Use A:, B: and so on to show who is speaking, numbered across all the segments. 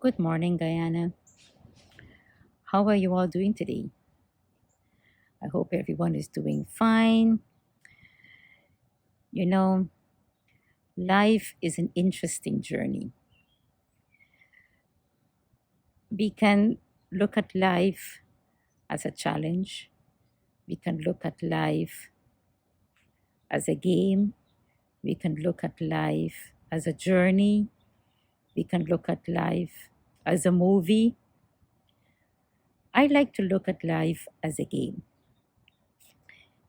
A: Good morning, Guyana. How are you all doing today? I hope everyone is doing fine. You know, life is an interesting journey. We can look at life as a challenge, we can look at life as a game, we can look at life as a journey, we can look at life as a movie. I like to look at life as a game,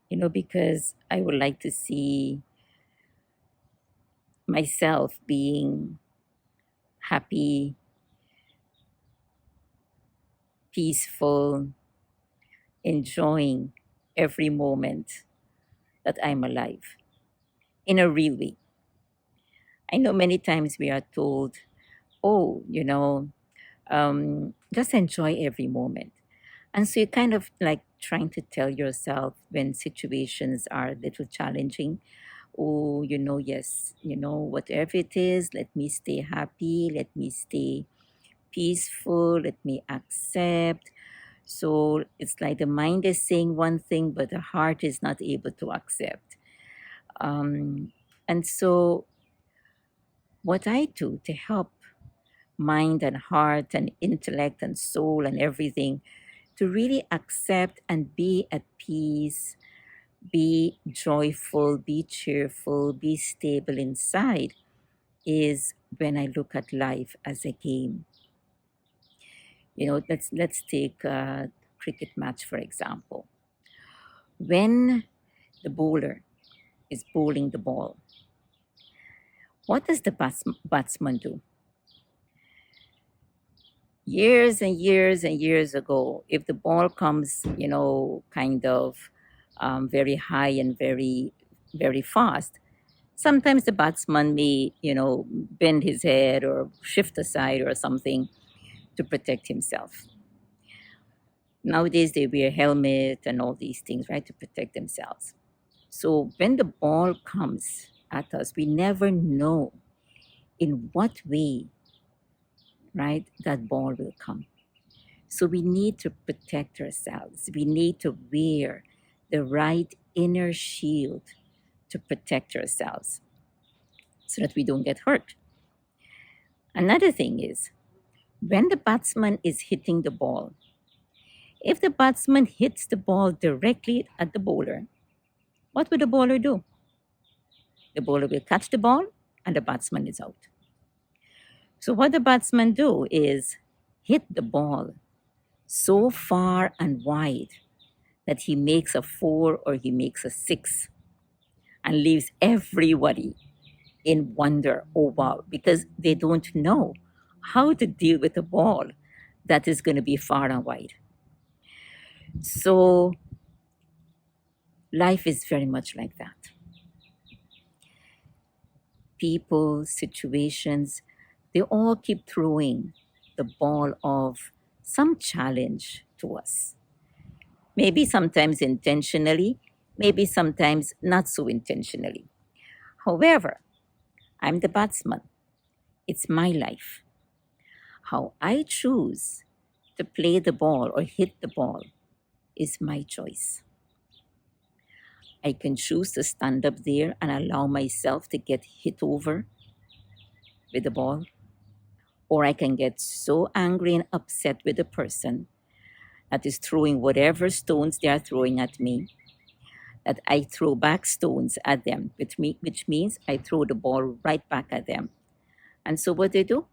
A: because I would like to see myself being happy, peaceful, enjoying every moment that I'm alive in a real way. I know many times we are told, oh, just enjoy every moment. And so you're kind of like trying to tell yourself when situations are a little challenging, oh, yes, whatever it is, let me stay happy, let me stay peaceful, let me accept. So it's like the mind is saying one thing, but the heart is not able to accept. And so, what I do to help mind and heart and intellect and soul and everything to really accept and be at peace, be joyful, be cheerful, be stable inside is when I look at life as a game. Let's take a cricket match for example. When the bowler is bowling the ball, what does the batsman do? Years and years and years ago, if the ball comes, kind of very high and very, very fast, sometimes the batsman may, bend his head or shift aside or something to protect himself. Nowadays, they wear helmet and all these things, right, to protect themselves. So when the ball comes at us, we never know in what way, right, that ball will come. So we need to protect ourselves. We need to wear the right inner shield to protect ourselves so that we don't get hurt. Another thing is when the batsman is hitting the ball, if the batsman hits the ball directly at the bowler, what will the bowler do? The bowler will catch the ball and the batsman is out. So what the batsman do is hit the ball so far and wide that he makes a 4 or he makes a 6 and leaves everybody in wonder. Oh wow, because they don't know how to deal with a ball that is going to be far and wide. So life is very much like that. People, situations, they all keep throwing the ball of some challenge to us. Maybe sometimes intentionally, maybe sometimes not so intentionally. However, I'm the batsman. It's my life. How I choose to play the ball or hit the ball is my choice. I can choose to stand up there and allow myself to get hit over with the ball, or I can get so angry and upset with the person that is throwing whatever stones they are throwing at me that I throw back stones at them, which means I throw the ball right back at them. And so what they do?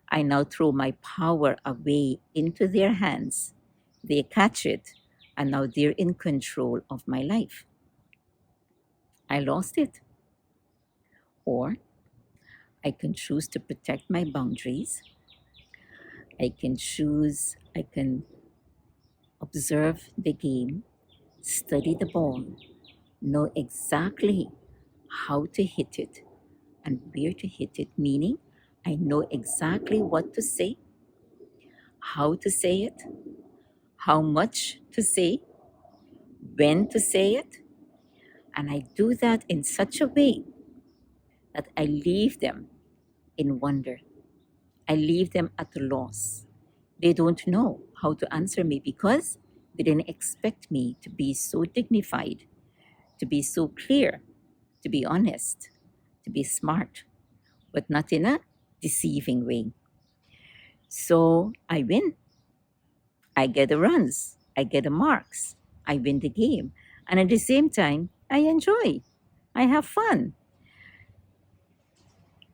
A: I now throw my power away into their hands. They catch it, and now they're in control of my life. I lost it. Or I can choose to protect my boundaries. I can observe the game, study the ball, know exactly how to hit it and where to hit it, meaning I know exactly what to say, how to say it, how much to say, when to say it, and I do that in such a way that I leave them in wonder. I leave them at a loss. They don't know how to answer me because they didn't expect me to be so dignified, to be so clear, to be honest, to be smart, but not in a deceiving way. So I win. I get the runs. I get the marks. I win the game. And at the same time, I enjoy. I have fun.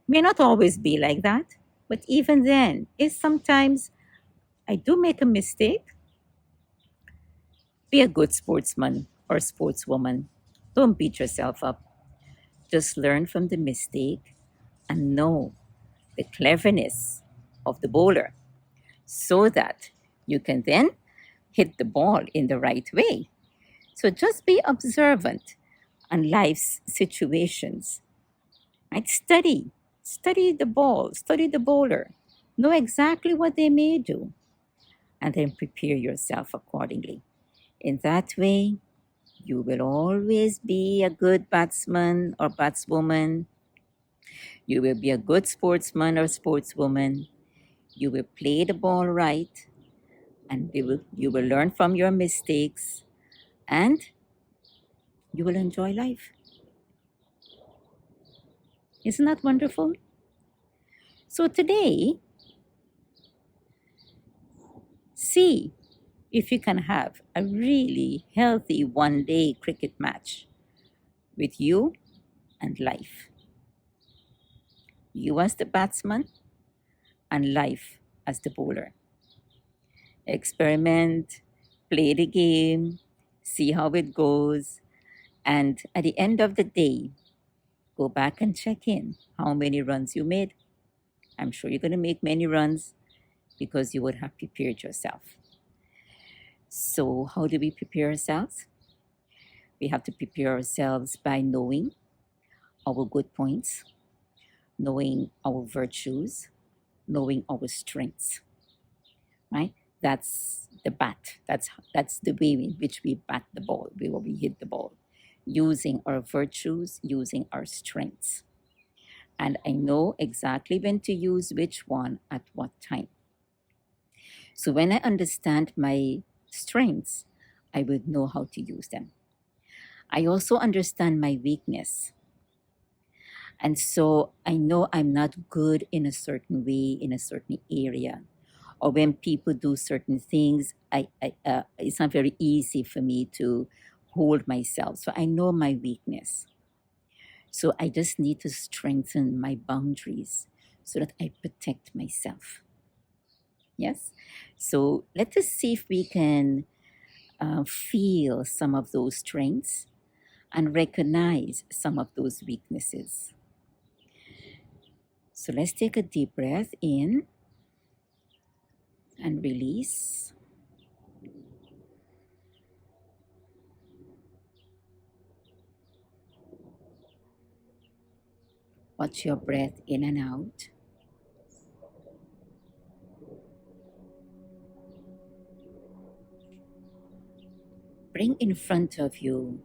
A: May not always be like that, but even then, if sometimes I do make a mistake, be a good sportsman or sportswoman. Don't beat yourself up. Just learn from the mistake and know the cleverness of the bowler so that you can then hit the ball in the right way. So just be observant on life's situations. Right? Study the ball, study the bowler, know exactly what they may do, and then prepare yourself accordingly. In that way, you will always be a good batsman or batswoman. You will be a good sportsman or sportswoman. You will play the ball right, and you will learn from your mistakes, and you will enjoy life. Isn't that wonderful? So today, see if you can have a really healthy 1 day cricket match with you and life. You as the batsman and life as the bowler. Experiment, play the game, see how it goes, and at the end of the day, go back and check in how many runs you made. I'm sure you're going to make many runs because you would have prepared yourself. So, how do we prepare ourselves? We have to prepare ourselves by knowing our good points, knowing our virtues, knowing our strengths, right? That's the bat. That's the way in which we bat the ball, where we hit the ball, using our virtues, using our strengths. And I know exactly when to use which one at what time. So when I understand my strengths, I would know how to use them. I also understand my weakness. And so I know I'm not good in a certain way, in a certain area. Or when people do certain things, it's not very easy for me to hold myself. So I know my weakness. So I just need to strengthen my boundaries so that I protect myself. Yes? So let us see if we can feel some of those strengths and recognize some of those weaknesses. So let's take a deep breath in and release. Watch your breath in and out. Bring in front of you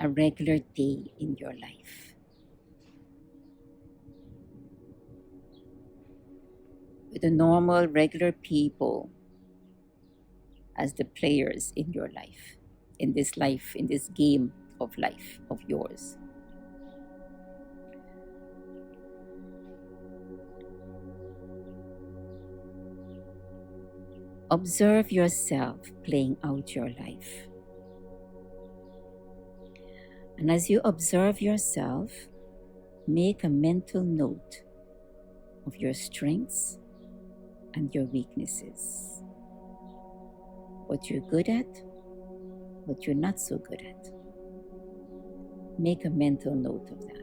A: a regular day in your life with the normal, regular people as the players in your life, in this game of life of yours. Observe yourself playing out your life. And as you observe yourself, make a mental note of your strengths and your weaknesses. What you're good at, what you're not so good at. Make a mental note of that.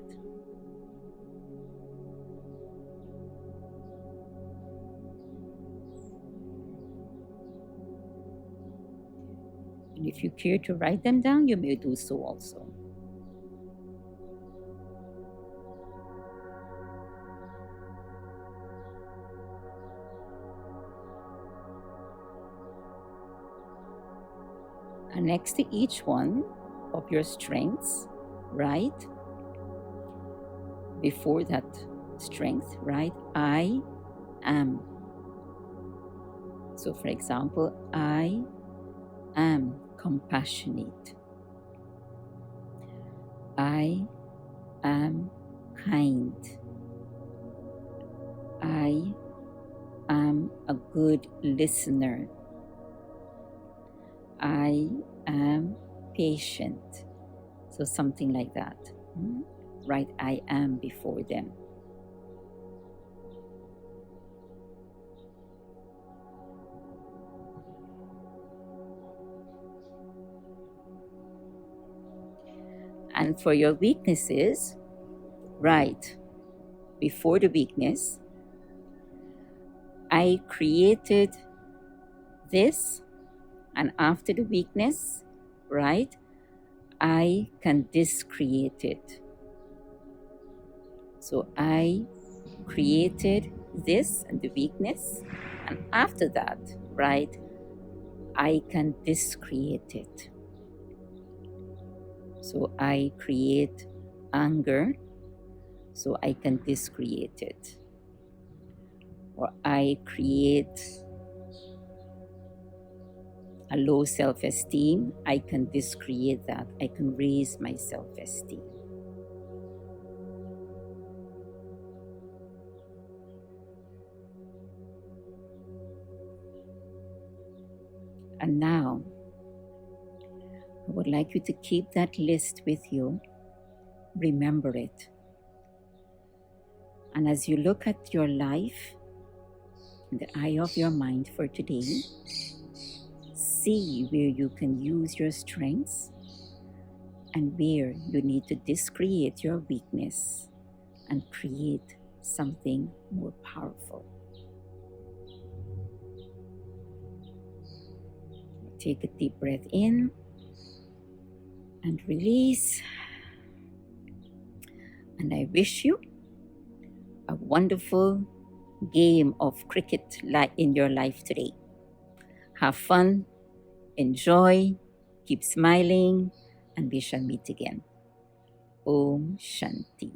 A: And if you care to write them down, you may do so also. And next to each one of your strengths, write before that strength, right? I am. So, for example, I am compassionate. I am kind. I am a good listener. I am patient. So something like that. Write I am before them. And for your weaknesses, write before the weakness, I created this, and after the weakness, right, I can discreate it. So I created this and the weakness, and after that, right, I can discreate it. So I create anger, so I can discreate it. Or I create a low self-esteem, I can discreate that. I can raise my self-esteem. And now, I would like you to keep that list with you. Remember it. And as you look at your life in the eye of your mind for today, see where you can use your strengths and where you need to discreate your weakness and create something more powerful. Take a deep breath in and release. And I wish you a wonderful game of cricket in your life today. Have fun, enjoy, keep smiling, and we shall meet again. Om Shanti.